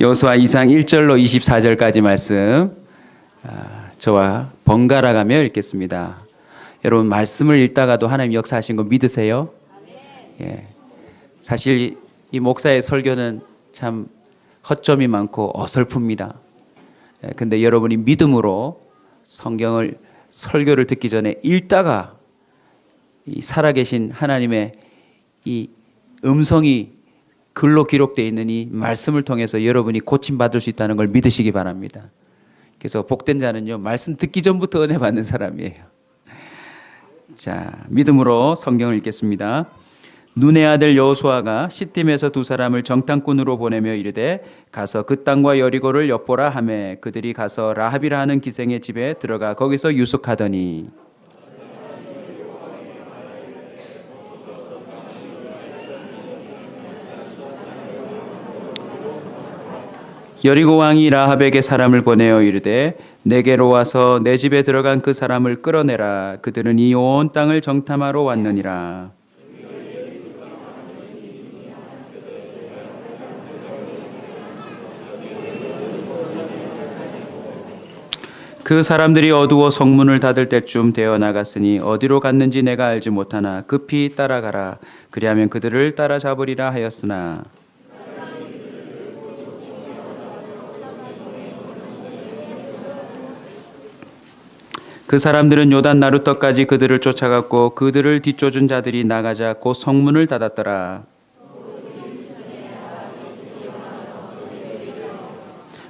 여호수아 2장 1절로 24절까지 말씀 저와 번갈아 가며 읽겠습니다. 여러분 말씀을 읽다가도 하나님 역사하신 거 믿으세요? 예. 사실 이 목사의 설교는 참 허점이 많고 어설픕니다. 근데 여러분이 믿음으로 성경을 설교를 듣기 전에 읽다가 이 살아계신 하나님의 이 음성이 글로 기록되어 있는 이 말씀을 통해서 여러분이 고침받을 수 있다는 걸 믿으시기 바랍니다. 그래서 복된 자는요, 말씀 듣기 전부터 은혜 받는 사람이에요. 자, 믿음으로 성경을 읽겠습니다. 눈의 아들 여호수아가 시팀에서 두 사람을 정탐꾼으로 보내며 이르되 가서 그 땅과 여리고를 엿보라 하매 그들이 가서 라합이라 하는 기생의 집에 들어가 거기서 유숙하더니 여리고 왕이 라합에게 사람을 보내어 이르되 내게로 와서 내 집에 들어간 그 사람을 끌어내라. 그들은 이 온 땅을 정탐하러 왔느니라. 그 사람들이 어두워 성문을 닫을 때쯤 되어 나갔으니 어디로 갔는지 내가 알지 못하나 급히 따라가라. 그리하면 그들을 따라잡으리라 하였으나 그 사람들은 요단 나루터까지 그들을 쫓아갔고 그들을 뒤쫓은 자들이 나가자 곧 성문을 닫았더라.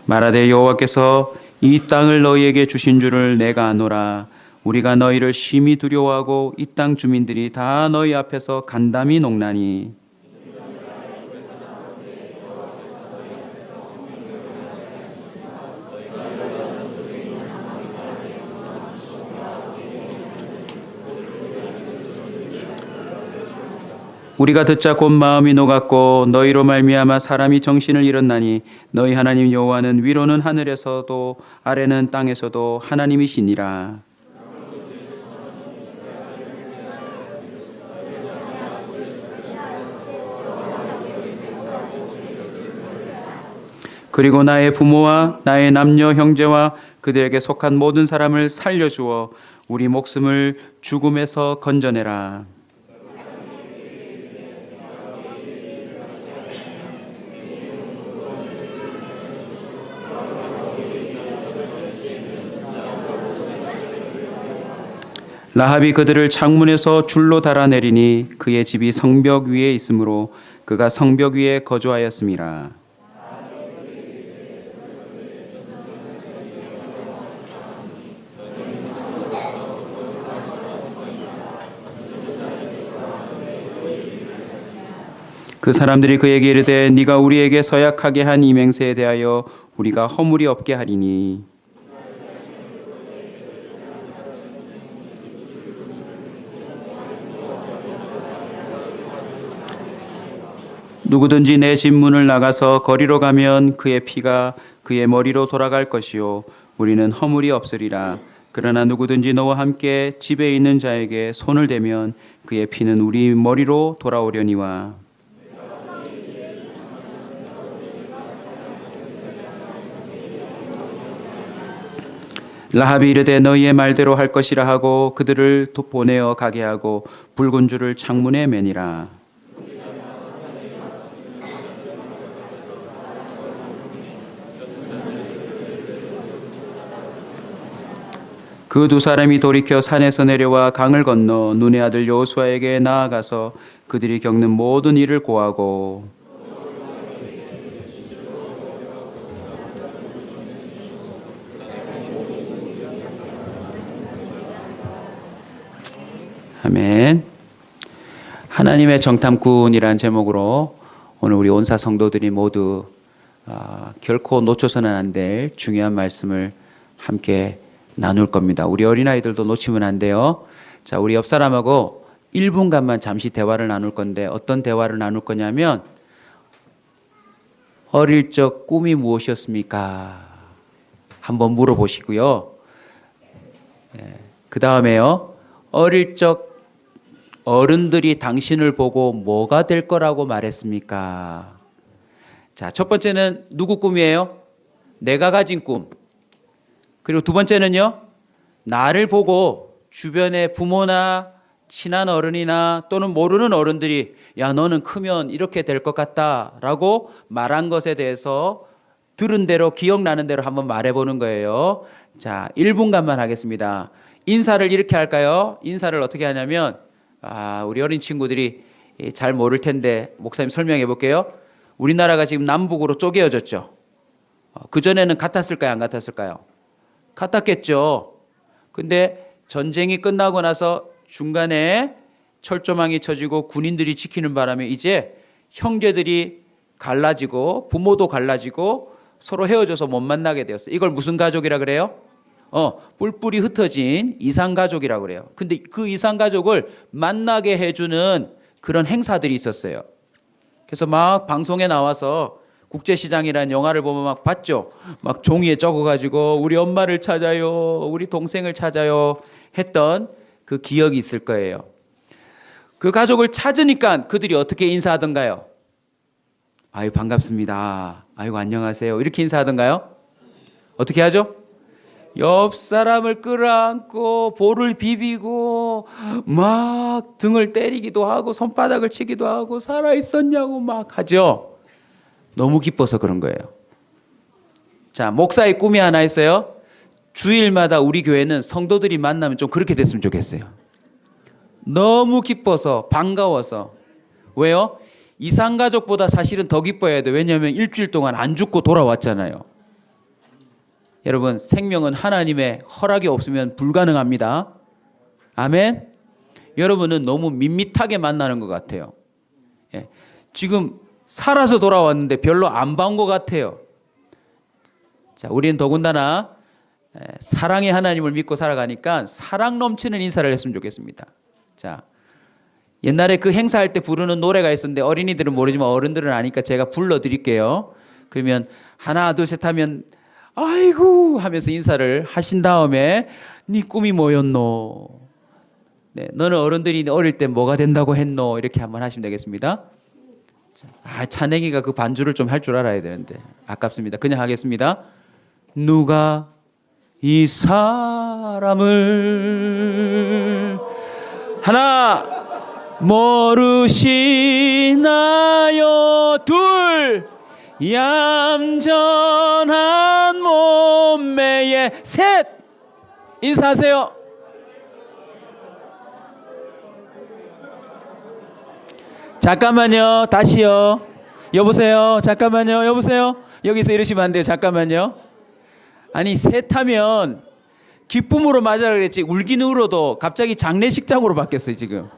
말하되 여호와께서 이 땅을 너희에게 주신 줄을 내가 아노라. 우리가 너희를 심히 두려워하고 이 땅 주민들이 다 너희 앞에서 간담이 녹나니 우리가 듣자 곧 마음이 녹았고 너희로 말미암아 사람이 정신을 잃었나니 너희 하나님 여호와는 위로는 하늘에서도 아래는 땅에서도 하나님이시니라. 그리고 나의 부모와 나의 남녀 형제와 그들에게 속한 모든 사람을 살려주어 우리 목숨을 죽음에서 건져내라. 라합이 그들을 창문에서 줄로 달아내리니 그의 집이 성벽 위에 있으므로 그가 성벽 위에 거주하였음이라. 그 사람들이 그에게 이르되 네가 우리에게 서약하게 한 이 맹세에 대하여 우리가 허물이 없게 하리니 누구든지 내 집 문을 나가서 거리로 가면 그의 피가 그의 머리로 돌아갈 것이요 우리는 허물이 없으리라. 그러나 누구든지 너와 함께 집에 있는 자에게 손을 대면 그의 피는 우리 머리로 돌아오려니와. 라합이 이르되 너희의 말대로 할 것이라 하고 그들을 보내어 가게 하고 붉은 줄을 창문에 매니라. 그 두 사람이 돌이켜 산에서 내려와 강을 건너 눈의 아들 여호수아에게 나아가서 그들이 겪는 모든 일을 고하고 아멘. 하나님의 정탐꾼이라는 제목으로 오늘 우리 온사 성도들이 모두 결코 놓쳐서는 안 될 중요한 말씀을 함께 나눌 겁니다. 우리 어린아이들도 놓치면 안 돼요. 자, 우리 옆 사람하고 1분간만 잠시 대화를 나눌 건데 어떤 대화를 나눌 거냐면 어릴 적 꿈이 무엇이었습니까? 한번 물어보시고요. 그 다음에요. 어릴 적 어른들이 당신을 보고 뭐가 될 거라고 말했습니까? 자, 첫 번째는 누구 꿈이에요? 내가 가진 꿈. 그리고 두 번째는요. 나를 보고 주변의 부모나 친한 어른이나 또는 모르는 어른들이 야, 너는 크면 이렇게 될 것 같다라고 말한 것에 대해서 들은 대로 기억나는 대로 한번 말해보는 거예요. 자, 1분간만 하겠습니다. 인사를 이렇게 할까요? 인사를 어떻게 하냐면 우리 어린 친구들이 잘 모를 텐데 목사님 설명해 볼게요. 우리나라가 지금 남북으로 쪼개어졌죠. 그전에는 같았을까요? 안 같았을까요? 같았겠죠. 근데 전쟁이 끝나고 나서 중간에 철조망이 쳐지고 군인들이 지키는 바람에 이제 형제들이 갈라지고 부모도 갈라지고 서로 헤어져서 못 만나게 되었어요. 이걸 무슨 가족이라 그래요? 뿔뿔이 흩어진 이산가족이라고 그래요. 근데 그 이산가족을 만나게 해주는 그런 행사들이 있었어요. 그래서 막 방송에 나와서 국제시장이라는 영화를 보면 막 봤죠. 막 종이에 적어가지고 우리 엄마를 찾아요, 우리 동생을 찾아요 했던 그 기억이 있을 거예요. 그 가족을 찾으니까 그들이 어떻게 인사하던가요? 아유 반갑습니다. 아이고 안녕하세요. 이렇게 인사하던가요? 어떻게 하죠? 옆 사람을 끌어안고 볼을 비비고 막 등을 때리기도 하고 손바닥을 치기도 하고 살아있었냐고 막 하죠. 너무 기뻐서 그런 거예요. 자, 목사의 꿈이 하나 있어요. 주일마다 우리 교회는 성도들이 만나면 좀 그렇게 됐으면 좋겠어요. 너무 기뻐서 반가워서. 왜요? 이산가족보다 사실은 더 기뻐해야 돼요. 왜냐하면 일주일 동안 안 죽고 돌아왔잖아요. 여러분, 생명은 하나님의 허락이 없으면 불가능합니다. 아멘. 여러분은 너무 밋밋하게 만나는 것 같아요. 지금 살아서 돌아왔는데 별로 안 봐온 것 같아요. 자, 우리는 더군다나 사랑의 하나님을 믿고 살아가니까 사랑 넘치는 인사를 했으면 좋겠습니다. 자, 옛날에 그 행사할 때 부르는 노래가 있었는데 어린이들은 모르지만 어른들은 아니까 제가 불러드릴게요. 그러면 하나 둘 셋 하면 아이고 하면서 인사를 하신 다음에 네 꿈이 뭐였노? 네, 너는 어른들이 어릴 때 뭐가 된다고 했노? 이렇게 한번 하시면 되겠습니다. 찬행이가 그 반주를 좀 할 줄 알아야 되는데 아깝습니다. 그냥 하겠습니다. 누가 이 사람을 하나 모르시나요? 둘 얌전한 몸매에 셋 인사하세요. 잠깐만요. 다시요. 여보세요. 잠깐만요. 여보세요. 여기서 이러시면 안 돼요. 잠깐만요. 아니 셋하면 기쁨으로 맞아라 그랬지 울긴 울어도 갑자기 장례식장으로 바뀌었어요 지금.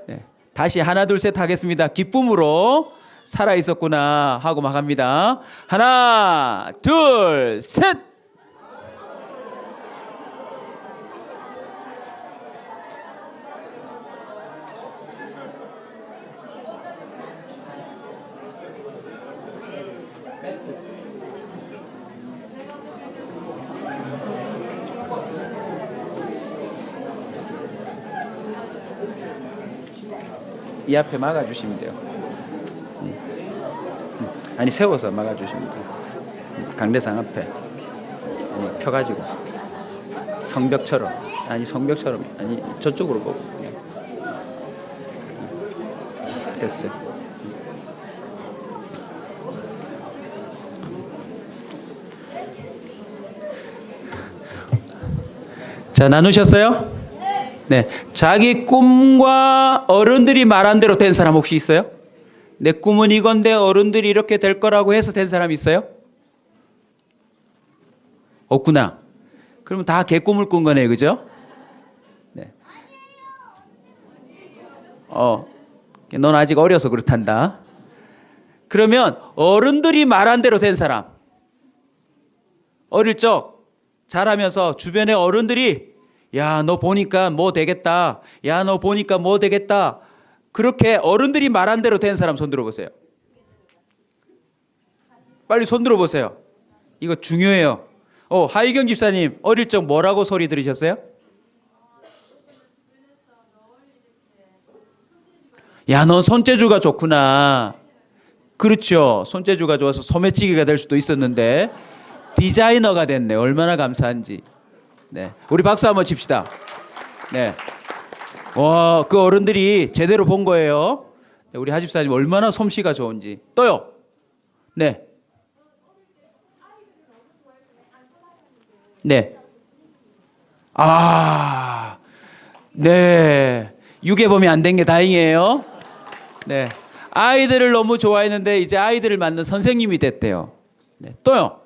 네. 다시 하나 둘 셋 하겠습니다. 기쁨으로 살아있었구나 하고 막 합니다. 하나 둘 셋. 이 앞에 막아주시면 돼요. 아니 세워서 막아주시면 돼요. 강대상 앞에 아니, 펴가지고 성벽처럼 아니 성벽처럼 아니 저쪽으로 보고 됐어요. 자 나누셨어요? 네, 자기 꿈과 어른들이 말한 대로 된 사람 혹시 있어요? 내 꿈은 이건데 어른들이 이렇게 될 거라고 해서 된 사람 있어요? 없구나. 그러면 다 개꿈을 꾼 거네요, 그죠? 네. 넌 아직 어려서 그렇단다. 그러면 어른들이 말한 대로 된 사람, 어릴 적 자라면서 주변의 어른들이 야, 너 보니까 뭐 되겠다. 야, 너 보니까 뭐 되겠다. 그렇게 어른들이 말한 대로 된 사람 손 들어보세요. 빨리 손 들어보세요. 이거 중요해요. 하희경 집사님, 어릴 적 뭐라고 소리 들으셨어요? 야, 너 손재주가 좋구나. 그렇죠. 손재주가 좋아서 소매치기가 될 수도 있었는데 디자이너가 됐네. 얼마나 감사한지. 네, 우리 박수 한번 칩시다. 네, 와, 그 어른들이 제대로 본 거예요. 우리 하집사님 얼마나 솜씨가 좋은지. 또요. 네. 네. 아, 네. 유괴범이 안 된 게 다행이에요. 네. 아이들을 너무 좋아했는데 이제 아이들을 맡는 선생님이 됐대요. 네. 또요.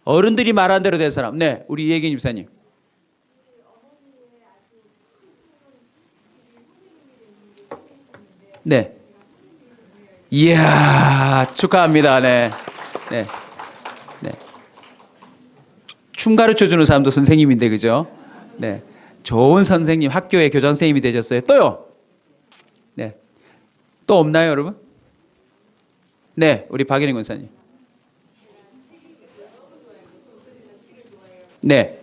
어른들이 말한 대로 된 사람. 네. 우리 이혜경 집사님. 네. 이야, 축하합니다. 네. 네. 네. 춤 가르쳐 주는 사람도 선생님인데, 그죠? 네. 좋은 선생님, 학교의 교장 선생님이 되셨어요. 또요. 네. 또 없나요, 여러분? 네. 우리 박연희 권사님. 네.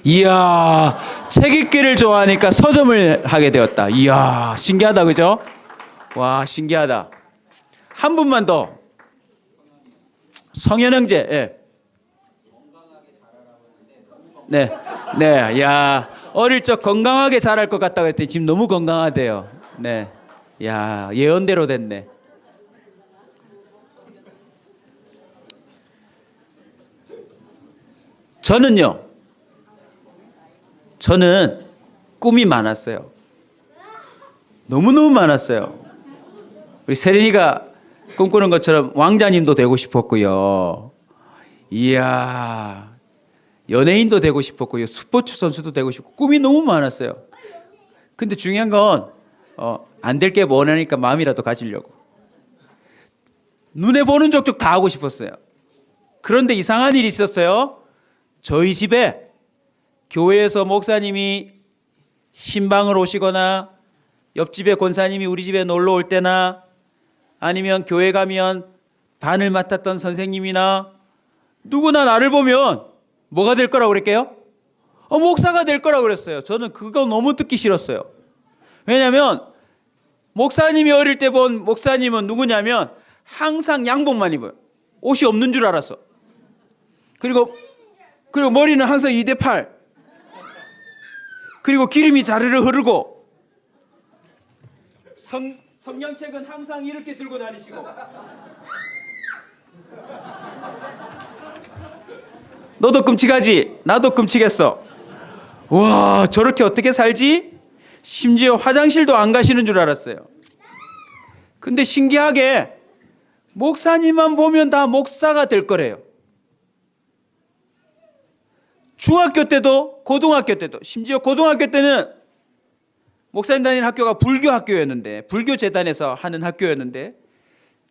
이야, 책 읽기를 좋아하니까 서점을 하게 되었다. 이야, 신기하다, 그죠? 와, 신기하다. 한 분만 더. 성현 형제. 예. 네. 네. 야, 어릴 적 건강하게 자랄 것 같다고 했더니 지금 너무 건강하대요. 네. 야, 예언대로 됐네. 저는 꿈이 많았어요. 너무너무 많았어요. 우리 세린이가 꿈꾸는 것처럼 왕자님도 되고 싶었고요. 이야, 연예인도 되고 싶었고요. 스포츠 선수도 되고 싶고 꿈이 너무 많았어요. 근데 중요한 건 안 될 게 원하니까 마음이라도 가지려고. 눈에 보는 족족 다 하고 싶었어요. 그런데 이상한 일이 있었어요. 저희 집에 교회에서 목사님이 신방을 오시거나 옆집에 권사님이 우리 집에 놀러 올 때나 아니면 교회 가면 반을 맡았던 선생님이나 누구나 나를 보면 뭐가 될 거라고 그랬게요? 목사가 될 거라고 그랬어요. 저는 그거 너무 듣기 싫었어요. 왜냐하면 목사님이 어릴 때 본 목사님은 누구냐면 항상 양복만 입어요. 옷이 없는 줄 알았어. 그리고 머리는 항상 2대8. 그리고 기름이 자르르 흐르고 성경책은 항상 이렇게 들고 다니시고. 너도 끔찍하지? 나도 끔찍했어. 와, 저렇게 어떻게 살지? 심지어 화장실도 안 가시는 줄 알았어요. 근데 신기하게 목사님만 보면 다 목사가 될 거래요. 중학교 때도 고등학교 때도, 심지어 고등학교 때는 목사님 다니는 학교가 불교 학교였는데, 불교 재단에서 하는 학교였는데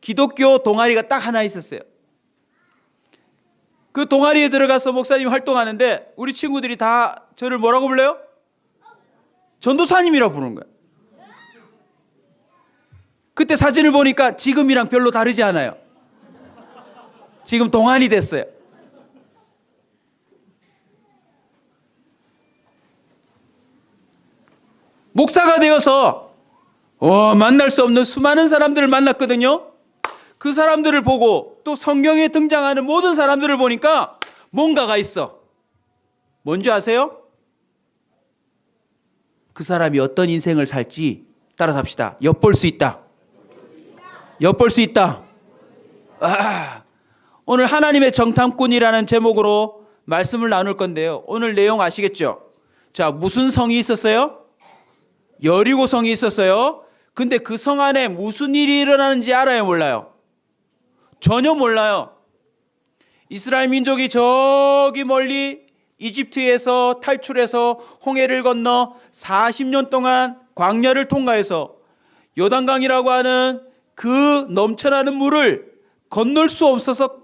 기독교 동아리가 딱 하나 있었어요. 그 동아리에 들어가서 목사님 활동하는데 우리 친구들이 다 저를 뭐라고 불러요? 전도사님이라고 부르는 거예요. 그때 사진을 보니까 지금이랑 별로 다르지 않아요. 지금 동안이 됐어요. 목사가 되어서 만날 수 없는 수많은 사람들을 만났거든요. 그 사람들을 보고 또 성경에 등장하는 모든 사람들을 보니까 뭔가가 있어. 뭔지 아세요? 그 사람이 어떤 인생을 살지 따라서 합시다. 엿볼 수 있다. 엿볼 수 있다. 오늘 하나님의 정탐꾼이라는 제목으로 말씀을 나눌 건데요. 오늘 내용 아시겠죠? 자, 무슨 성이 있었어요? 여리고 성이 있었어요. 근데 그 성 안에 무슨 일이 일어나는지 알아요, 몰라요? 전혀 몰라요. 이스라엘 민족이 저기 멀리 이집트에서 탈출해서 홍해를 건너 40년 동안 광야를 통과해서 요단강이라고 하는 그 넘쳐나는 물을 건널 수 없어서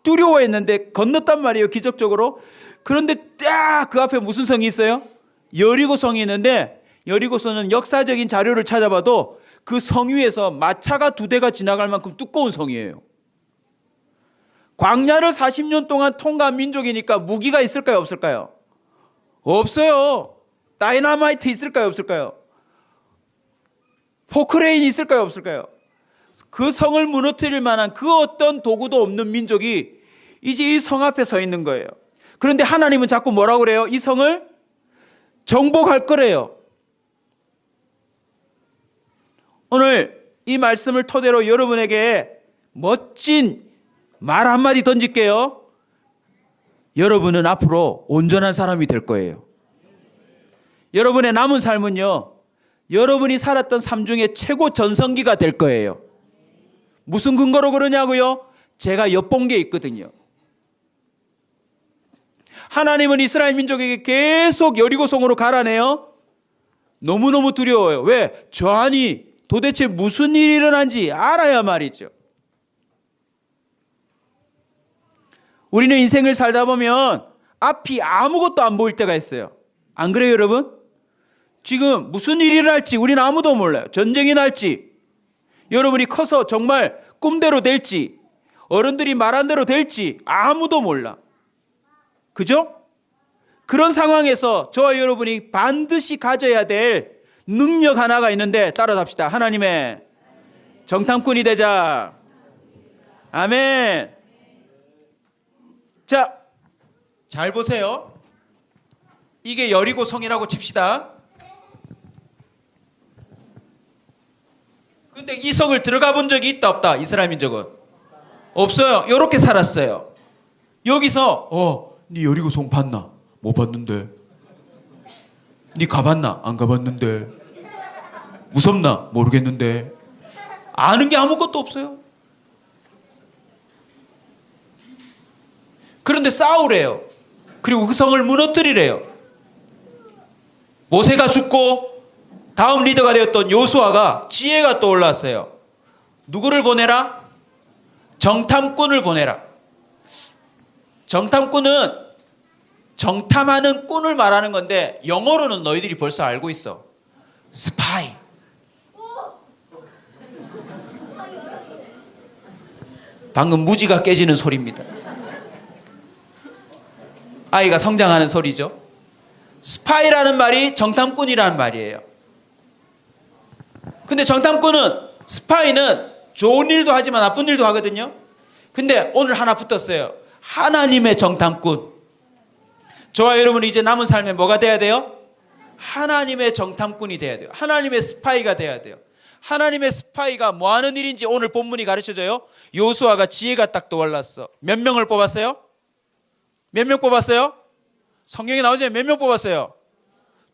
두려워했는데 건넜단 말이에요, 기적적으로. 그런데 딱 그 앞에 무슨 성이 있어요? 여리고 성이 있는데 여리고성은 역사적인 자료를 찾아봐도 그 성 위에서 마차가 2대가 지나갈 만큼 두꺼운 성이에요. 광야를 40년 동안 통과한 민족이니까 무기가 있을까요, 없을까요? 없어요. 다이너마이트 있을까요, 없을까요? 포크레인이 있을까요, 없을까요? 그 성을 무너뜨릴 만한 그 어떤 도구도 없는 민족이 이제 이 성 앞에 서 있는 거예요. 그런데 하나님은 자꾸 뭐라고 그래요? 이 성을 정복할 거래요. 오늘 이 말씀을 토대로 여러분에게 멋진 말 한마디 던질게요. 여러분은 앞으로 온전한 사람이 될 거예요. 여러분의 남은 삶은요, 여러분이 살았던 삶 중에 최고 전성기가 될 거예요. 무슨 근거로 그러냐고요? 제가 엿본 게 있거든요. 하나님은 이스라엘 민족에게 계속 여리고성으로 가라네요. 너무너무 두려워요. 왜? 저 안이 도대체 무슨 일이 일어난지 알아야 말이죠. 우리는 인생을 살다 보면 앞이 아무것도 안 보일 때가 있어요. 안 그래요, 여러분? 지금 무슨 일이 일어날지 우리는 아무도 몰라요. 전쟁이 날지, 여러분이 커서 정말 꿈대로 될지, 어른들이 말한 대로 될지 아무도 몰라. 그죠? 그런 상황에서 저와 여러분이 반드시 가져야 될 능력 하나가 있는데 따라잡시다. 하나님의 정탐꾼이 되자. 아멘. 자, 잘 보세요. 이게 여리고 성이라고 칩시다. 근데 이 성을 들어가 본 적이 있다 없다? 이스라엘 민족은 없어요. 이렇게 살았어요. 여기서 네 여리고 성 봤나? 못 봤는데. 네 가봤나? 안 가봤는데. 무섭나? 모르겠는데. 아는 게 아무것도 없어요. 그런데 싸우래요. 그리고 그 성을 무너뜨리래요. 모세가 죽고 다음 리더가 되었던 요수아가 지혜가 떠올랐어요. 누구를 보내라? 정탐꾼을 보내라. 정탐꾼은 정탐하는 꾼을 말하는 건데 영어로는 너희들이 벌써 알고 있어. 스파이. 방금 무지가 깨지는 소리입니다. 아이가 성장하는 소리죠. 스파이라는 말이 정탐꾼이라는 말이에요. 근데 정탐꾼은, 스파이는 좋은 일도 하지만 나쁜 일도 하거든요. 근데 오늘 하나 붙었어요. 하나님의 정탐꾼. 저와 여러분이 이제 남은 삶에 뭐가 돼야 돼요? 하나님의 정탐꾼이 돼야 돼요. 하나님의 스파이가 돼야 돼요. 하나님의 스파이가 뭐 하는 일인지 오늘 본문이 가르쳐줘요. 요수아가 지혜가 딱 떠올랐어. 몇 명을 뽑았어요? 몇 명 뽑았어요? 성경에 나오잖아요. 몇 명 뽑았어요?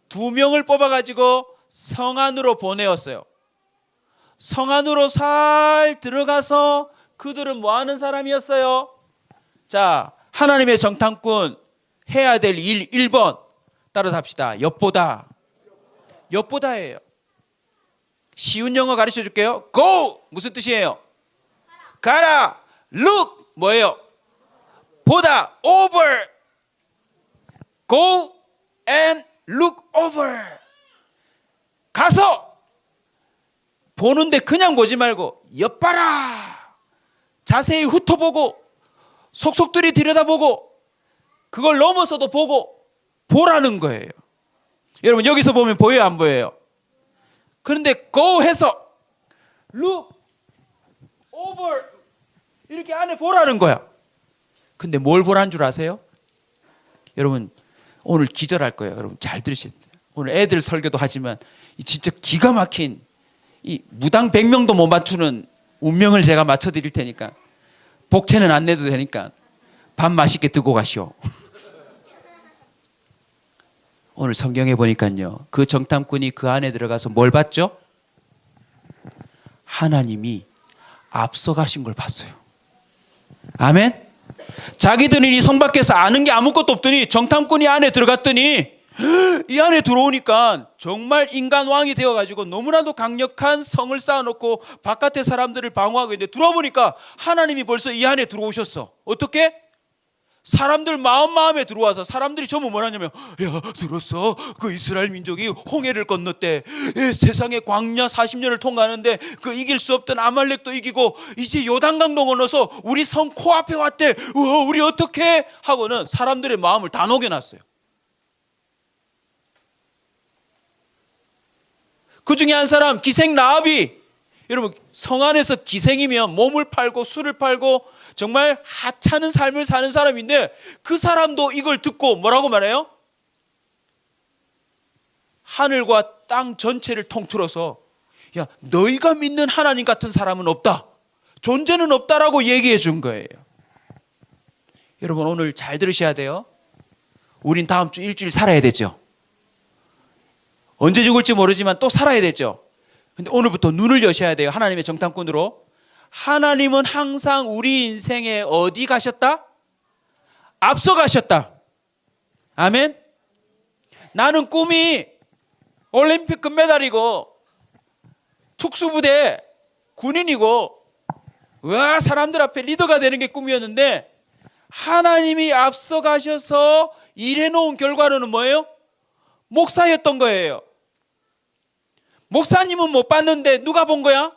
2명을 뽑아가지고 성 안으로 보내었어요. 성 안으로 살 들어가서 그들은 뭐 하는 사람이었어요? 자, 하나님의 정탐꾼 해야 될 일 1번 따라잡시다. 엿보다. 엿보다예요. 쉬운 영어 가르쳐 줄게요. Go! 무슨 뜻이에요? 가라. Look! 뭐예요? 보다. Over! Go and look over. 가서 보는데 그냥 보지 말고 엿봐라. 자세히 훑어보고 속속들이 들여다보고 그걸 넘어서도 보고 보라는 거예요. 여러분 여기서 보면 보여요, 안 보여요? 그런데 go 해서 look over 이렇게 안에 보라는 거야. 근데 뭘 보라는 줄 아세요? 여러분 오늘 기절할 거예요. 여러분 잘 들으셔야 돼요. 오늘 애들 설교도 하지만 진짜 기가 막힌 이 무당 100명도 못 맞추는 운명을 제가 맞춰드릴 테니까 복채는 안 내도 되니까 밥 맛있게 드고 가시오. 오늘 성경에 보니까요, 그 정탐꾼이 그 안에 들어가서 뭘 봤죠? 하나님이 앞서가신 걸 봤어요. 아멘? 자기들은 이 성 밖에서 아는 게 아무것도 없더니 정탐꾼이 안에 들어갔더니 이 안에 들어오니까 정말 인간 왕이 되어가지고 너무나도 강력한 성을 쌓아놓고 바깥의 사람들을 방어하고 있는데 들어보니까 하나님이 벌써 이 안에 들어오셨어. 어떻게? 사람들 마음에 들어와서 사람들이 전부 뭐라냐면, 야, 들었어? 그 이스라엘 민족이 홍해를 건넜대. 세상에 광야 40년을 통과하는데 그 이길 수 없던 아말렉도 이기고 이제 요단강도 건너서 우리 성 코앞에 왔대. 우리 어떻게 하고는 사람들의 마음을 다 녹여놨어요. 그 중에 한 사람 기생 라합이, 여러분 성 안에서 기생이면 몸을 팔고 술을 팔고 정말 하찮은 삶을 사는 사람인데, 그 사람도 이걸 듣고 뭐라고 말해요? 하늘과 땅 전체를 통틀어서, 야, 너희가 믿는 하나님 같은 사람은 없다, 존재는 없다라고 얘기해 준 거예요. 여러분 오늘 잘 들으셔야 돼요. 우린 다음 주 일주일 살아야 되죠. 언제 죽을지 모르지만 또 살아야 되죠. 근데 오늘부터 눈을 여셔야 돼요. 하나님의 정탐꾼으로. 하나님은 항상 우리 인생에 어디 가셨다? 앞서 가셨다. 아멘. 나는 꿈이 올림픽 금메달이고 특수부대 군인이고, 와, 사람들 앞에 리더가 되는 게 꿈이었는데, 하나님이 앞서 가셔서 일해놓은 결과로는 뭐예요? 목사였던 거예요. 목사님은 못 봤는데 누가 본 거야?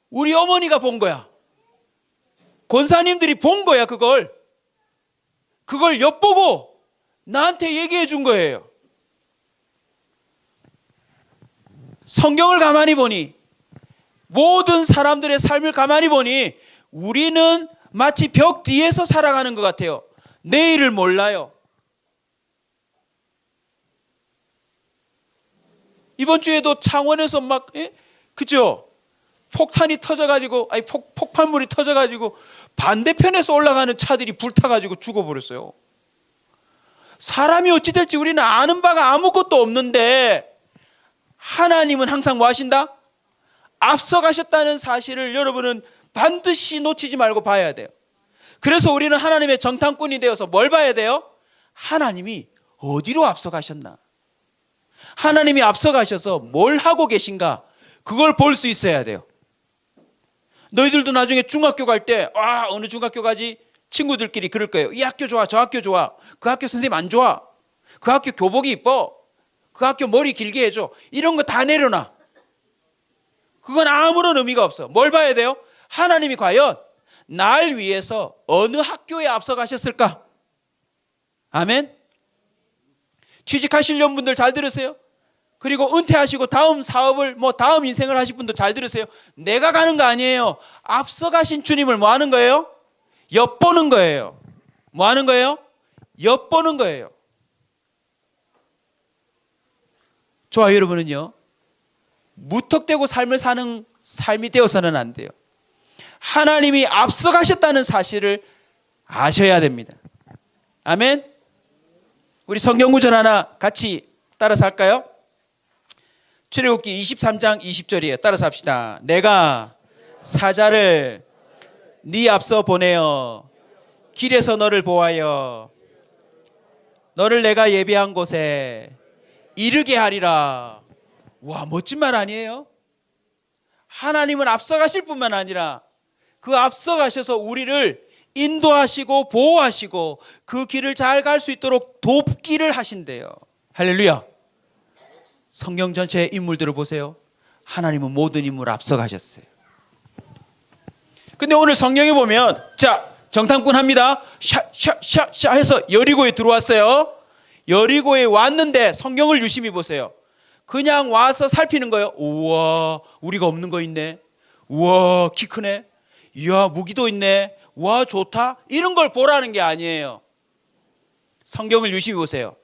우리 어머니가 본 거야. 권사님들이 본 거야. 그걸 엿보고 나한테 얘기해 준 거예요. 성경을 가만히 보니, 모든 사람들의 삶을 가만히 보니 우리는 마치 벽 뒤에서 살아가는 것 같아요. 내일을 몰라요. 이번 주에도 창원에서 막, 그죠? 폭탄이 터져가지고, 폭발물이 터져가지고 반대편에서 올라가는 차들이 불타가지고 죽어버렸어요. 사람이 어찌 될지 우리는 아는 바가 아무것도 없는데, 하나님은 항상 뭐 하신다? 앞서가셨다는 사실을 여러분은 반드시 놓치지 말고 봐야 돼요. 그래서 우리는 하나님의 정탐꾼이 되어서 뭘 봐야 돼요? 하나님이 어디로 앞서가셨나? 하나님이 앞서가셔서 뭘 하고 계신가? 그걸 볼 수 있어야 돼요. 너희들도 나중에 중학교 갈 때, 어느 중학교 가지? 친구들끼리 그럴 거예요. 이 학교 좋아, 저 학교 좋아. 그 학교 선생님 안 좋아. 그 학교 교복이 이뻐. 그 학교 머리 길게 해줘. 이런 거 다 내려놔. 그건 아무런 의미가 없어. 뭘 봐야 돼요? 하나님이 과연 날 위해서 어느 학교에 앞서가셨을까? 아멘. 취직하시려는 분들 잘 들으세요. 그리고 은퇴하시고 다음 사업을, 다음 인생을 하실 분도 잘 들으세요. 내가 가는 거 아니에요. 앞서가신 주님을 뭐 하는 거예요? 엿보는 거예요. 뭐 하는 거예요? 엿보는 거예요. 저와 여러분은요, 무턱대고 삶을 사는 삶이 되어서는 안 돼요. 하나님이 앞서가셨다는 사실을 아셔야 됩니다. 아멘. 우리 성경 구절 하나 같이 따라서 할까요? 출애굽기 23장 20절이에요. 따라서 합시다. 내가 사자를 네 앞서 보내어 길에서 너를 보하여 너를 내가 예비한 곳에 이르게 하리라. 와, 멋진 말 아니에요? 하나님은 앞서가실 뿐만 아니라 그 앞서가셔서 우리를 인도하시고 보호하시고 그 길을 잘 갈 수 있도록 돕기를 하신대요. 할렐루야. 성경 전체의 인물들을 보세요. 하나님은 모든 인물을 앞서가셨어요. 근데 오늘 성경에 보면, 자, 정탐꾼 합니다. 샤 해서 여리고에 들어왔어요. 여리고에 왔는데 성경을 유심히 보세요. 그냥 와서 살피는 거예요. 우와, 우리가 없는 거 있네. 우와, 키 크네. 이야, 무기도 있네. 와, 좋다. 이런 걸 보라는 게 아니에요. 성경을 유심히 보세요.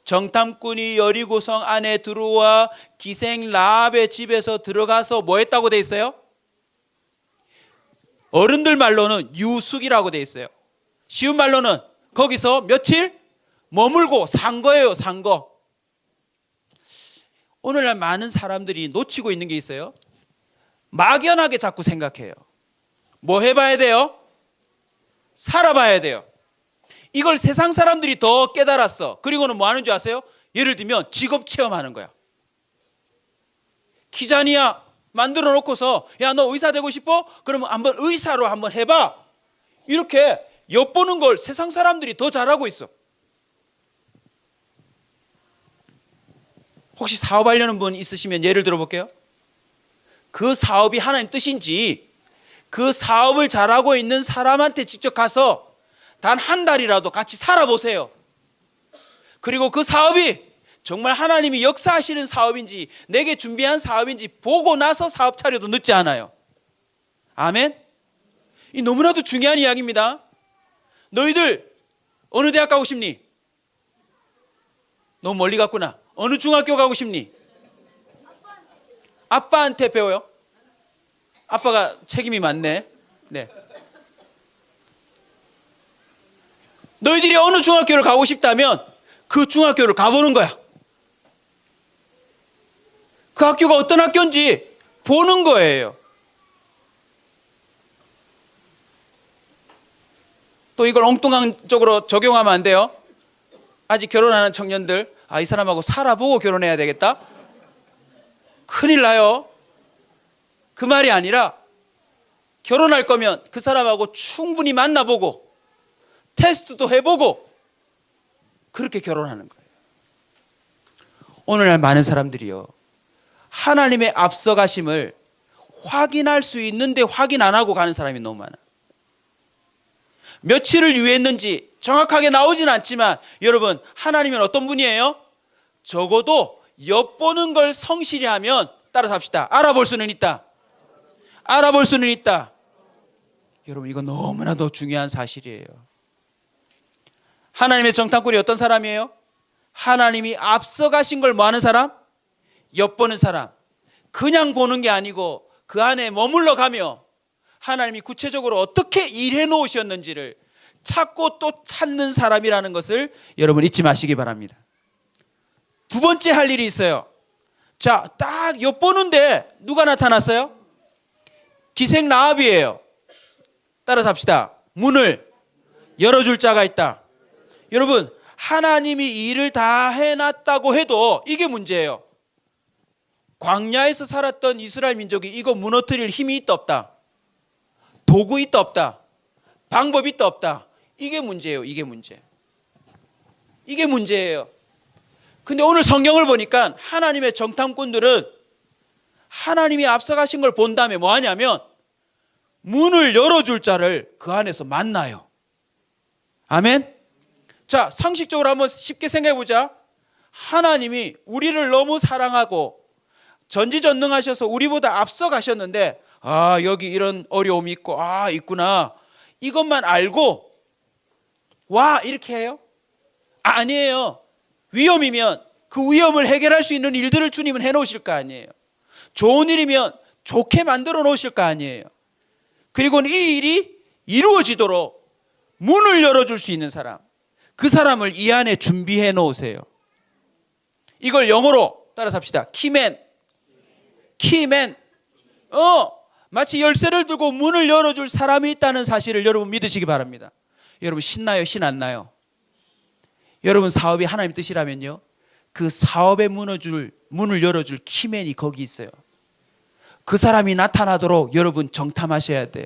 정탐꾼이 여리고성 안에 들어와 기생 라합의 집에서 들어가서 뭐 했다고 돼 있어요? 어른들 말로는 유숙이라고 돼 있어요. 쉬운 말로는 거기서 며칠 머물고 산 거예요. 산 거. 오늘날 많은 사람들이 놓치고 있는 게 있어요. 막연하게 자꾸 생각해요. 뭐 해봐야 돼요? 살아봐야 돼요. 이걸 세상 사람들이 더 깨달았어. 그리고는 뭐 하는 줄 아세요? 예를 들면 직업 체험하는 거야. 키자니아 만들어 놓고서, 야, 너 의사 되고 싶어? 그러면 한번 의사로 한번 해봐. 이렇게 엿보는 걸 세상 사람들이 더 잘하고 있어. 혹시 사업하려는 분 있으시면 예를 들어볼게요. 그 사업이 하나님 뜻인지 그 사업을 잘하고 있는 사람한테 직접 가서 단 한 달이라도 같이 살아보세요. 그리고 그 사업이 정말 하나님이 역사하시는 사업인지 내게 준비한 사업인지 보고 나서 사업 차려도 늦지 않아요. 아멘? 이 너무나도 중요한 이야기입니다. 너희들 어느 대학 가고 싶니? 너무 멀리 갔구나. 어느 중학교 가고 싶니? 아빠한테 배워요. 아빠가 책임이 많네. 네. 너희들이 어느 중학교를 가고 싶다면 그 중학교를 가보는 거야. 그 학교가 어떤 학교인지 보는 거예요. 또 이걸 엉뚱한 쪽으로 적용하면 안 돼요. 아직 결혼하는 청년들, 이 사람하고 살아보고 결혼해야 되겠다? 큰일 나요. 그 말이 아니라 결혼할 거면 그 사람하고 충분히 만나보고 테스트도 해보고 그렇게 결혼하는 거예요. 오늘날 많은 사람들이요, 하나님의 앞서가심을 확인할 수 있는데 확인 안 하고 가는 사람이 너무 많아. 며칠을 유예했는지 정확하게 나오진 않지만 여러분, 하나님은 어떤 분이에요? 적어도 엿보는 걸 성실히 하면, 따라서 합시다, 알아볼 수는 있다. 알아볼 수는 있다. 여러분, 이거 너무나도 중요한 사실이에요. 하나님의 정탐꾼이 어떤 사람이에요? 하나님이 앞서가신 걸 뭐 하는 사람? 엿보는 사람. 그냥 보는 게 아니고 그 안에 머물러 가며 하나님이 구체적으로 어떻게 일해 놓으셨는지를 찾고 또 찾는 사람이라는 것을 여러분 잊지 마시기 바랍니다. 두 번째 할 일이 있어요. 자, 딱 엿보는데 누가 나타났어요? 기생라합이에요. 따라서 합시다. 문을 열어줄 자가 있다. 여러분, 하나님이 일을 다 해놨다고 해도 이게 문제예요. 광야에서 살았던 이스라엘 민족이 이거 무너뜨릴 힘이 있다 없다? 도구 있다 없다? 방법이 있다 없다? 이게 문제예요. 이게 문제. 이게 문제예요. 근데 오늘 성경을 보니까 하나님의 정탐꾼들은 하나님이 앞서가신 걸 본 다음에 뭐 하냐면 문을 열어줄 자를 그 안에서 만나요. 아멘? 자, 상식적으로 한번 쉽게 생각해 보자. 하나님이 우리를 너무 사랑하고 전지전능하셔서 우리보다 앞서가셨는데, 여기 이런 어려움이 있고, 있구나, 이것만 알고 와 이렇게 해요? 아니에요. 위험이면 그 위험을 해결할 수 있는 일들을 주님은 해놓으실 거 아니에요. 좋은 일이면 좋게 만들어 놓으실 거 아니에요. 그리고는 이 일이 이루어지도록 문을 열어줄 수 있는 사람, 그 사람을 이 안에 준비해 놓으세요. 이걸 영어로 따라서 합시다. 키맨. 마치 열쇠를 들고 문을 열어줄 사람이 있다는 사실을 여러분 믿으시기 바랍니다. 여러분, 신나요? 신 안 나요? 여러분, 사업이 하나님 뜻이라면요, 그 사업의 문을 열어줄 키맨이 거기 있어요. 그 사람이 나타나도록 여러분 정탐하셔야 돼요.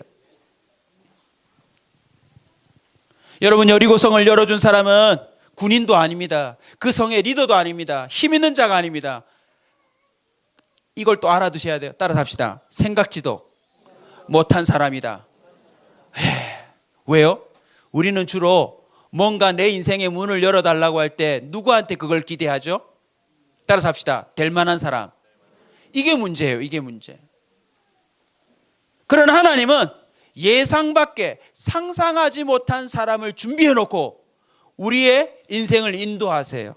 여러분, 여리고성을 열어준 사람은 군인도 아닙니다. 그 성의 리더도 아닙니다. 힘 있는 자가 아닙니다. 이걸 또 알아두셔야 돼요. 따라서 합시다. 생각지도 못한 사람이다. 왜요? 우리는 주로 뭔가 내 인생의 문을 열어달라고 할 때 누구한테 그걸 기대하죠? 따라서 합시다. 될 만한 사람. 이게 문제예요. 이게 문제. 그러나 하나님은 예상 밖에 상상하지 못한 사람을 준비해 놓고 우리의 인생을 인도하세요.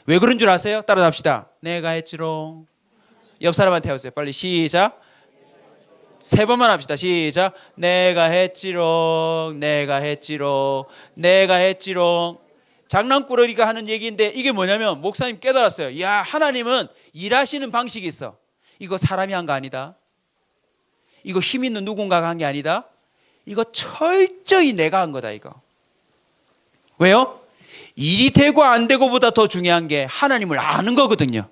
왜 그런 줄 아세요? 따라서 합시다. 내가 했지롱. 옆 사람한테 하세요. 빨리 시작. 3번만 합시다. 시작. 내가 했지롱. 내가 했지롱. 내가 했지롱. 장난꾸러기가 하는 얘기인데 이게 뭐냐면 목사님 깨달았어요. 야, 하나님은 일하시는 방식이 있어. 이거 사람이 한 거 아니다. 이거 힘 있는 누군가가 한 게 아니다. 이거 철저히 내가 한 거다. 이거. 왜요? 일이 되고 안 되고보다 더 중요한 게 하나님을 아는 거거든요.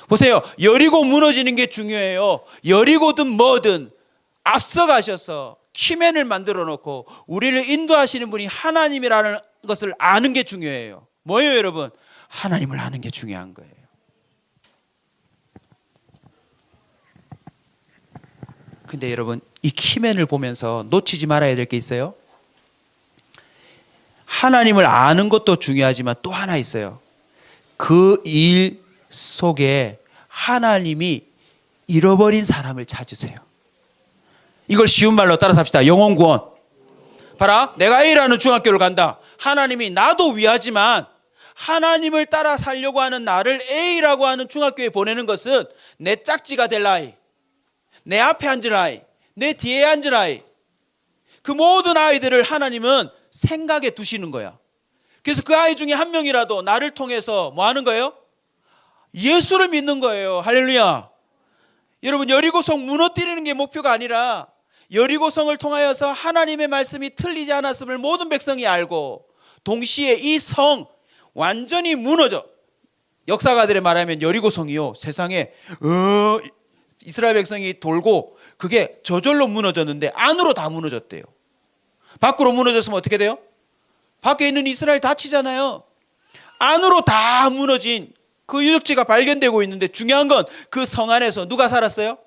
보세요. 여리고 무너지는 게 중요해요. 여리고든 뭐든 앞서가셔서 키맨을 만들어 놓고 우리를 인도하시는 분이 하나님이라는 것을 아는 게 중요해요. 뭐예요, 여러분? 하나님을 아는 게 중요한 거예요. 근데 여러분, 이 키맨을 보면서 놓치지 말아야 될 게 있어요. 하나님을 아는 것도 중요하지만 또 하나 있어요. 그 일 속에 하나님이 잃어버린 사람을 찾으세요. 이걸 쉬운 말로 따라서 합시다. 영혼 구원. 봐라, 내가 A라는 중학교를 간다. 하나님이 나도 위하지만 하나님을 따라 살려고 하는 나를 A라고 하는 중학교에 보내는 것은 내 짝지가 될 아이, 내 앞에 앉을 아이, 내 뒤에 앉을 아이, 그 모든 아이들을 하나님은 생각에 두시는 거야. 그래서 그 아이 중에 한 명이라도 나를 통해서 뭐 하는 거예요? 예수를 믿는 거예요. 할렐루야. 여러분, 여리고성 무너뜨리는 게 목표가 아니라 여리고성을 통하여서 하나님의 말씀이 틀리지 않았음을 모든 백성이 알고 동시에 이 성 완전히 무너져. 역사가들의 말하면 여리고성이요, 세상에 이스라엘 백성이 돌고 그게 저절로 무너졌는데 안으로 다 무너졌대요. 밖으로 무너졌으면 어떻게 돼요? 밖에 있는 이스라엘 다치잖아요. 안으로 다 무너진 그 유적지가 발견되고 있는데 중요한 건 그 성 안에서 누가 살았어요?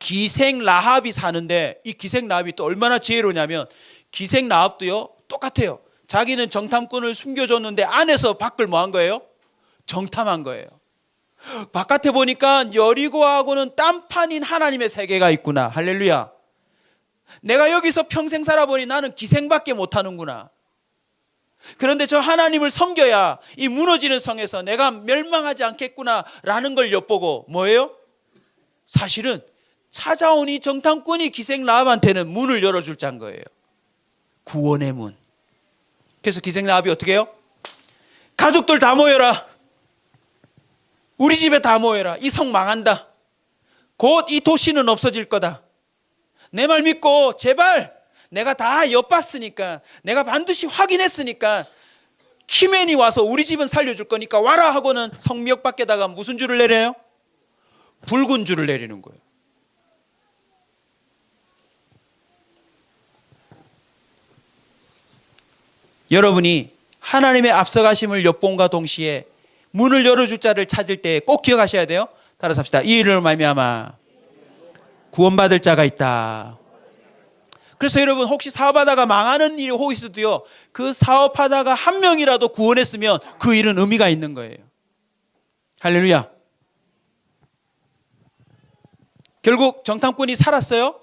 기생 라합이 사는데, 이 기생 라합이 또 얼마나 지혜로냐면 기생 라합도요 똑같아요. 자기는 정탐꾼을 숨겨줬는데 안에서 밖을 뭐 한 거예요? 정탐한 거예요. 바깥에 보니까 여리고하고는 딴판인 하나님의 세계가 있구나. 할렐루야. 내가 여기서 평생 살아보니 나는 기생밖에 못하는구나. 그런데 저 하나님을 섬겨야 이 무너지는 성에서 내가 멸망하지 않겠구나라는 걸 엿보고 뭐예요? 사실은 찾아온 이 정탐꾼이 기생 라합한테는 문을 열어줄 자인 거예요. 구원의 문. 그래서 기생 라합이 어떻게 해요? 가족들 다 모여라. 우리 집에 다 모여라. 이 성 망한다. 곧 이 도시는 없어질 거다. 내 말 믿고 제발, 내가 다 엿봤으니까, 내가 반드시 확인했으니까 키맨이 와서 우리 집은 살려줄 거니까 와라 하고는 성미역 밖에다가 무슨 줄을 내려요? 붉은 줄을 내리는 거예요. 여러분이 하나님의 앞서가심을 엿본과 동시에 문을 열어줄 자를 찾을 때 꼭 기억하셔야 돼요. 따라서 합시다. 이 일을 말미암아 구원받을 자가 있다. 그래서 여러분, 혹시 사업하다가 망하는 일이 혹 있어도요, 그 사업하다가 한 명이라도 구원했으면 그 일은 의미가 있는 거예요. 할렐루야. 결국 정탐꾼이 살았어요.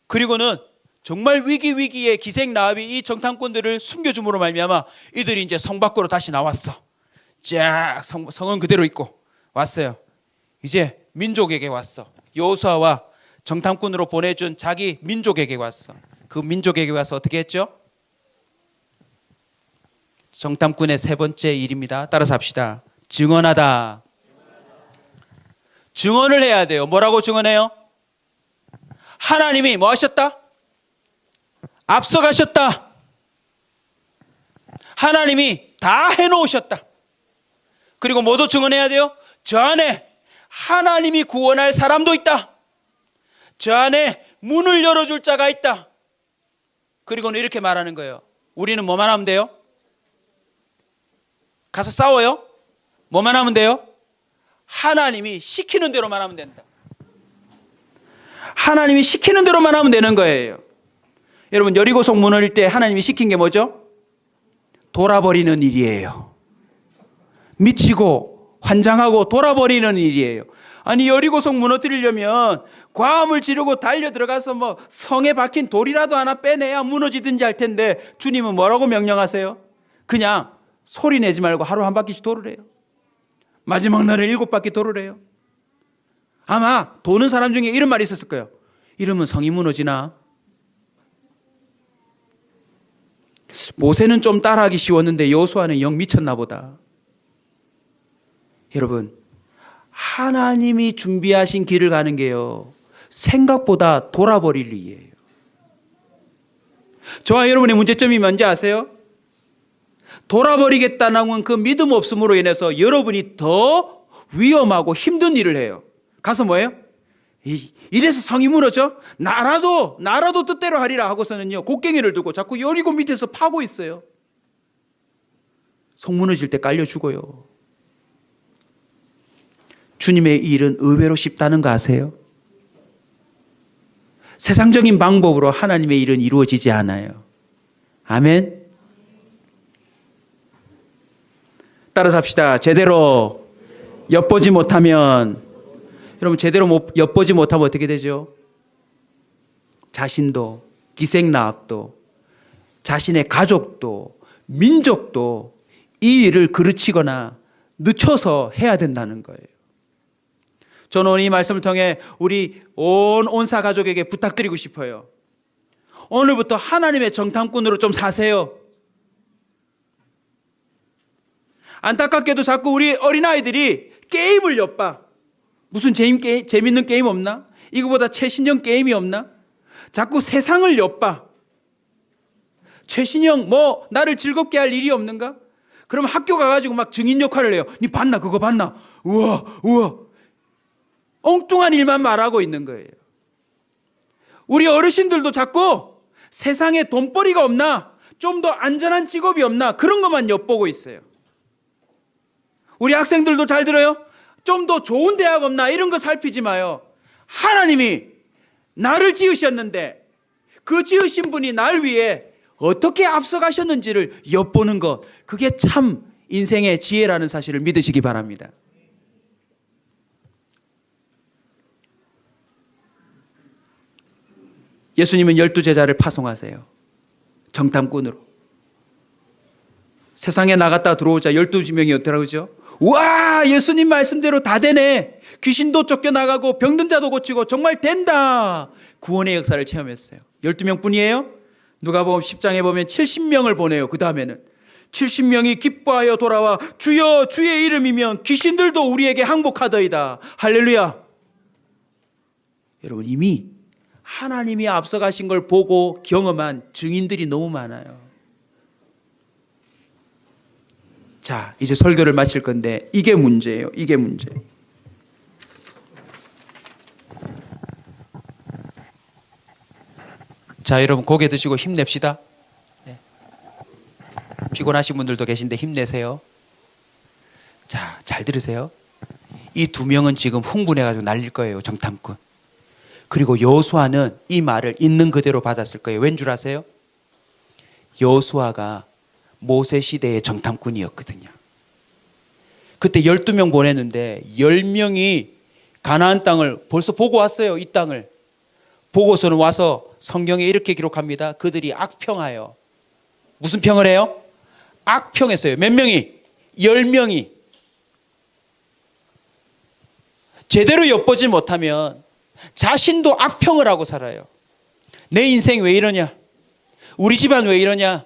그리고는 정말 위기에 기생 라합이 이 정탐꾼들을 숨겨줌으로 말미암아 이들이 이제 성 밖으로 다시 나왔어. 쫙 성은 그대로 있고 왔어요. 이제 민족에게 왔어. 여호수아와 정탐꾼으로 보내준 자기 민족에게 왔어. 그 민족에게 와서 어떻게 했죠? 정탐꾼의 세 번째 일입니다. 따라서 합시다. 증언하다. 증언을 해야 돼요. 뭐라고 증언해요? 하나님이 뭐 하셨다? 앞서가셨다. 하나님이 다 해놓으셨다. 그리고 뭐도 증언해야 돼요? 저 안에 하나님이 구원할 사람도 있다. 저 안에 문을 열어줄 자가 있다. 그리고는 이렇게 말하는 거예요. 우리는 뭐만 하면 돼요? 가서 싸워요? 뭐만 하면 돼요? 하나님이 시키는 대로만 하면 된다. 하나님이 시키는 대로만 하면 되는 거예요. 여러분, 여리고성 무너질 때 하나님이 시킨 게 뭐죠? 돌아버리는 일이에요. 미치고 환장하고 돌아버리는 일이에요. 아니, 여리고성 무너뜨리려면 과음을 지르고 달려 들어가서 뭐 성에 박힌 돌이라도 하나 빼내야 무너지든지 할 텐데 주님은 뭐라고 명령하세요? 그냥 소리 내지 말고 하루 한 바퀴씩 돌으래요. 마지막 날에 7바퀴 돌으래요. 아마 도는 사람 중에 이런 말이 있었을 거예요. 이러면 성이 무너지나? 모세는 좀 따라하기 쉬웠는데 여호수아는 영 미쳤나 보다. 여러분, 하나님이 준비하신 길을 가는 게요, 생각보다 돌아버릴 일이에요. 저와 여러분의 문제점이 뭔지 아세요? 돌아버리겠다는 그 믿음 없음으로 인해서 여러분이 더 위험하고 힘든 일을 해요. 가서 뭐예요? 이래서 성이 무너져? 나라도 뜻대로 하리라 하고서는요, 곡괭이를 들고 자꾸 여리고 밑에서 파고 있어요. 성 무너질 때 깔려 죽어요. 주님의 일은 의외로 쉽다는 거 아세요? 세상적인 방법으로 하나님의 일은 이루어지지 않아요. 아멘. 따라서 합시다. 제대로 엿보지 못하면, 여러분 제대로 엿보지 못하면 어떻게 되죠? 자신도, 기생나합도, 자신의 가족도, 민족도 이 일을 그르치거나 늦춰서 해야 된다는 거예요. 저는 오늘 이 말씀을 통해 우리 온 온사 가족에게 부탁드리고 싶어요. 오늘부터 하나님의 정탐꾼으로 좀 사세요. 안타깝게도 자꾸 우리 어린아이들이 게임을 엿봐. 무슨 재밌는 게임 없나? 이거보다 최신형 게임이 없나? 자꾸 세상을 엿봐. 최신형 나를 즐겁게 할 일이 없는가? 그럼 학교 가가지고 막 증인 역할을 해요. 니 봤나? 그거 봤나? 우와. 엉뚱한 일만 말하고 있는 거예요. 우리 어르신들도 자꾸 세상에 돈벌이가 없나? 좀 더 안전한 직업이 없나? 그런 것만 엿보고 있어요. 우리 학생들도 잘 들어요? 좀 더 좋은 대학 없나? 이런 거 살피지 마요. 하나님이 나를 지으셨는데 그 지으신 분이 날 위해 어떻게 앞서가셨는지를 엿보는 것, 그게 참 인생의 지혜라는 사실을 믿으시기 바랍니다. 예수님은 12제자를 파송하세요. 정탐꾼으로. 세상에 나갔다 들어오자 12명이 어떠라고죠? 와, 예수님 말씀대로 다 되네. 귀신도 쫓겨나가고 병든 자도 고치고 정말 된다. 구원의 역사를 체험했어요. 12명 뿐이에요? 누가복음 10장에 보면 70명을 보내요. 그 다음에는 70명이 기뻐하여 돌아와 주여 주의 이름이면 귀신들도 우리에게 항복하더이다. 할렐루야. 여러분, 이미 하나님이 앞서가신 걸 보고 경험한 증인들이 너무 많아요. 자, 이제 설교를 마칠 건데 이게 문제예요. 이게 문제. 자, 여러분 고개 드시고 힘냅시다. 네. 피곤하신 분들도 계신데 힘내세요. 자, 잘 들으세요. 이 두 명은 지금 흥분해가지고 날릴 거예요. 정탐꾼. 그리고 여호수아는 이 말을 있는 그대로 받았을 거예요. 왠 줄 아세요? 여호수아가 모세 시대의 정탐꾼이었거든요. 그때 12명 보냈는데 10명이 가나안 땅을 벌써 보고 왔어요. 이 땅을. 보고서는 와서 성경에 이렇게 기록합니다. 그들이 악평하여. 무슨 평을 해요? 악평했어요. 몇 명이? 10명이. 제대로 엿보지 못하면 자신도 악평을 하고 살아요. 내 인생 왜 이러냐? 우리 집안 왜 이러냐?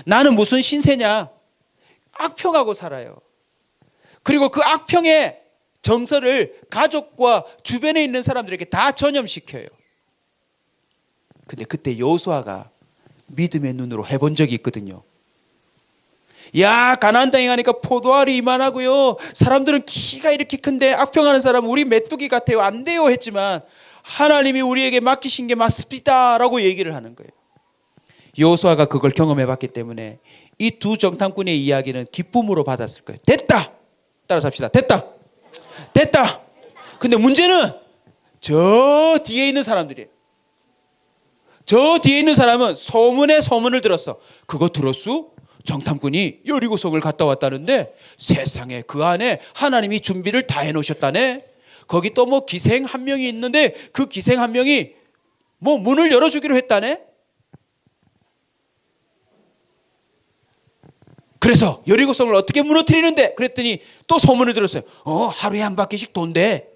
나는 무슨 신세냐? 악평하고 살아요. 그리고 그 악평의 정서를 가족과 주변에 있는 사람들에게 다 전염시켜요. 근데 그때 여호수아가 믿음의 눈으로 해본 적이 있거든요. 야, 가나안 땅에 가니까 포도알이 이만하고요. 사람들은 키가 이렇게 큰데 악평하는 사람은 우리 메뚜기 같아요. 안 돼요 했지만 하나님이 우리에게 맡기신 게 맞습니다라고 얘기를 하는 거예요. 여호수아가 그걸 경험해봤기 때문에 이 두 정탐꾼의 이야기는 기쁨으로 받았을 거예요. 됐다. 따라서 합시다. 됐다. 됐다. 근데 문제는 저 뒤에 있는 사람들이에요. 저 뒤에 있는 사람은 소문에 소문을 들었어. 그거 들었어? 정탐꾼이 여리고성을 갔다 왔다는데 세상에 그 안에 하나님이 준비를 다 해놓으셨다네. 거기 또 뭐 기생 한 명이 있는데 그 기생 한 명이 뭐 문을 열어주기로 했다네. 그래서 여리고성을 어떻게 무너뜨리는데 그랬더니 또 소문을 들었어요. 하루에 한 바퀴씩 돈대.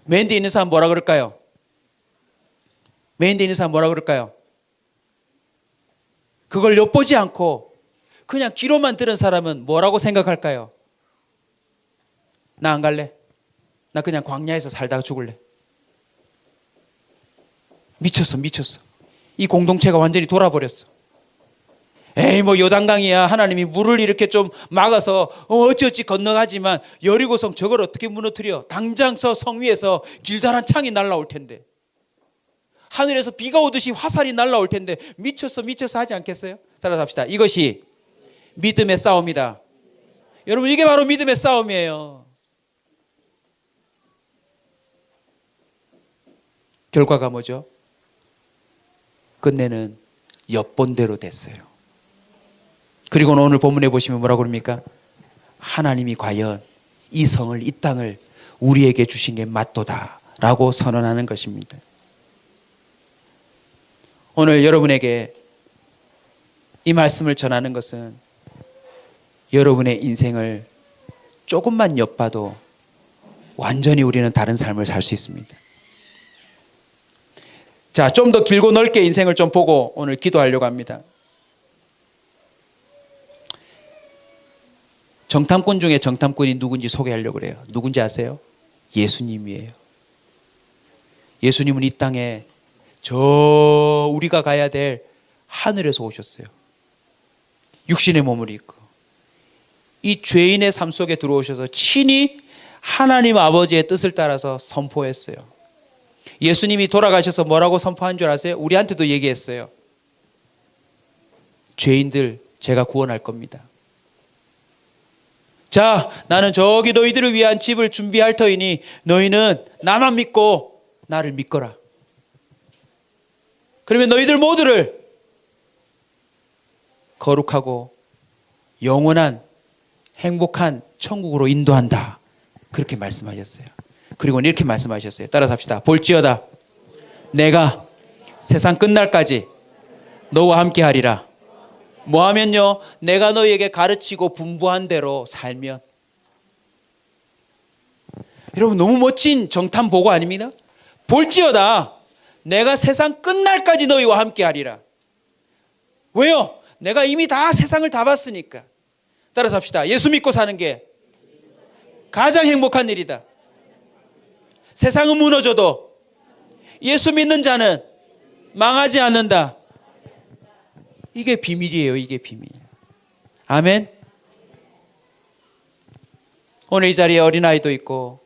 맨 뒤에 있는 사람 뭐라 그럴까요? 맨 뒤에 있는 사람 뭐라 그럴까요? 그걸 엿보지 않고 그냥 귀로만 들은 사람은 뭐라고 생각할까요? 나 안 갈래. 나 그냥 광야에서 살다가 죽을래. 미쳤어. 이 공동체가 완전히 돌아버렸어. 에이 뭐 요단강이야 하나님이 물을 이렇게 좀 막아서 어찌어찌 건너가지만 여리고성 저걸 어떻게 무너뜨려? 당장 성 위에서 길다란 창이 날라올 텐데, 하늘에서 비가 오듯이 화살이 날라올 텐데 미쳤어 하지 않겠어요? 따라서 합시다. 이것이 믿음의 싸움이다. 여러분, 이게 바로 믿음의 싸움이에요. 결과가 뭐죠? 끝내는 엿본대로 됐어요. 그리고 오늘 본문에 보시면 뭐라고 그럽니까? 하나님이 과연 이 성을, 이 땅을 우리에게 주신 게 맞도다 라고 선언하는 것입니다. 오늘 여러분에게 이 말씀을 전하는 것은 여러분의 인생을 조금만 엿봐도 완전히 우리는 다른 삶을 살 수 있습니다. 자, 좀 더 길고 넓게 인생을 좀 보고 오늘 기도하려고 합니다. 정탐꾼 중에 정탐꾼이 누군지 소개하려고 그래요. 누군지 아세요? 예수님이에요. 예수님은 이 땅에 저 우리가 가야 될 하늘에서 오셨어요. 육신의 몸을 입고 이 죄인의 삶 속에 들어오셔서 친히 하나님 아버지의 뜻을 따라서 선포했어요. 예수님이 돌아가셔서 뭐라고 선포한 줄 아세요? 우리한테도 얘기했어요. 죄인들 제가 구원할 겁니다. 자, 나는 저기 너희들을 위한 집을 준비할 터이니 너희는 나만 믿고 나를 믿거라. 그러면 너희들 모두를 거룩하고 영원한 행복한 천국으로 인도한다. 그렇게 말씀하셨어요. 그리고 이렇게 말씀하셨어요. 따라서 합시다. 볼지어다 내가 세상 끝날까지 너와 함께 하리라. 뭐 하면요? 내가 너희에게 가르치고 분부한 대로 살면. 여러분, 너무 멋진 정탐 보고 아닙니다? 볼지어다 내가 세상 끝날까지 너희와 함께 하리라. 왜요? 내가 이미 다 세상을 다 봤으니까. 따라서 합시다. 예수 믿고 사는 게 가장 행복한 일이다. 세상은 무너져도 예수 믿는 자는 망하지 않는다. 이게 비밀이에요. 이게 비밀. 아멘. 오늘 이 자리에 어린아이도 있고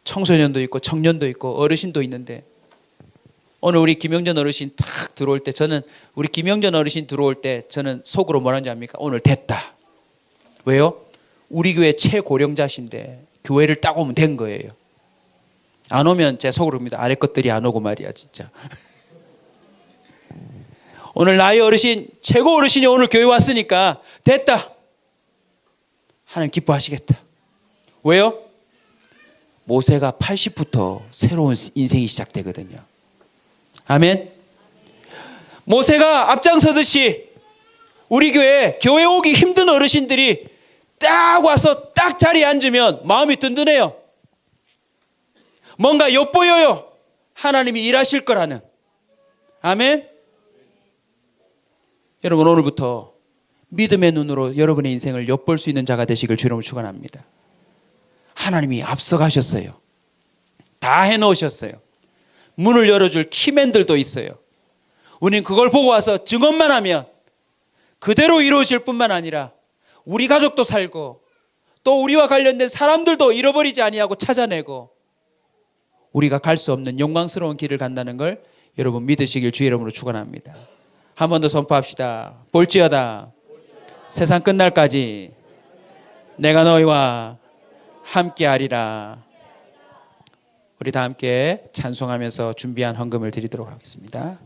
청소년도 있고 청년도 있고 어르신도 있는데, 오늘 우리 김영전 어르신 탁 들어올 때 저는 우리 김영전 어르신 들어올 때 저는 속으로 뭐라는지 압니까? 오늘 됐다. 왜요? 우리 교회 최고령자신데 교회를 딱 오면 된 거예요. 안 오면 제 속으로 봅니다. 아래 것들이 안 오고 말이야 진짜. 오늘 나의 어르신, 최고 어르신이 오늘 교회 왔으니까 됐다. 하나님 기뻐하시겠다. 왜요? 모세가 80부터 새로운 인생이 시작되거든요. 아멘. 모세가 앞장서듯이 우리 교회 오기 힘든 어르신들이 딱 와서 딱 자리에 앉으면 마음이 든든해요. 뭔가 엿보여요. 하나님이 일하실 거라는. 아멘. 여러분, 오늘부터 믿음의 눈으로 여러분의 인생을 엿볼 수 있는 자가 되시길 주님으로 축원합니다. 하나님이 앞서가셨어요. 다 해놓으셨어요. 문을 열어줄 키맨들도 있어요. 우리는 그걸 보고 와서 증언만 하면 그대로 이루어질 뿐만 아니라 우리 가족도 살고 또 우리와 관련된 사람들도 잃어버리지 아니하고 찾아내고 우리가 갈 수 없는 영광스러운 길을 간다는 걸 여러분 믿으시길 주의 이름으로 축원합니다. 한 번 더 선포합시다. 볼지어다 세상 끝날까지 내가 너희와 함께하리라. 우리 다 함께 찬송하면서 준비한 헌금을 드리도록 하겠습니다.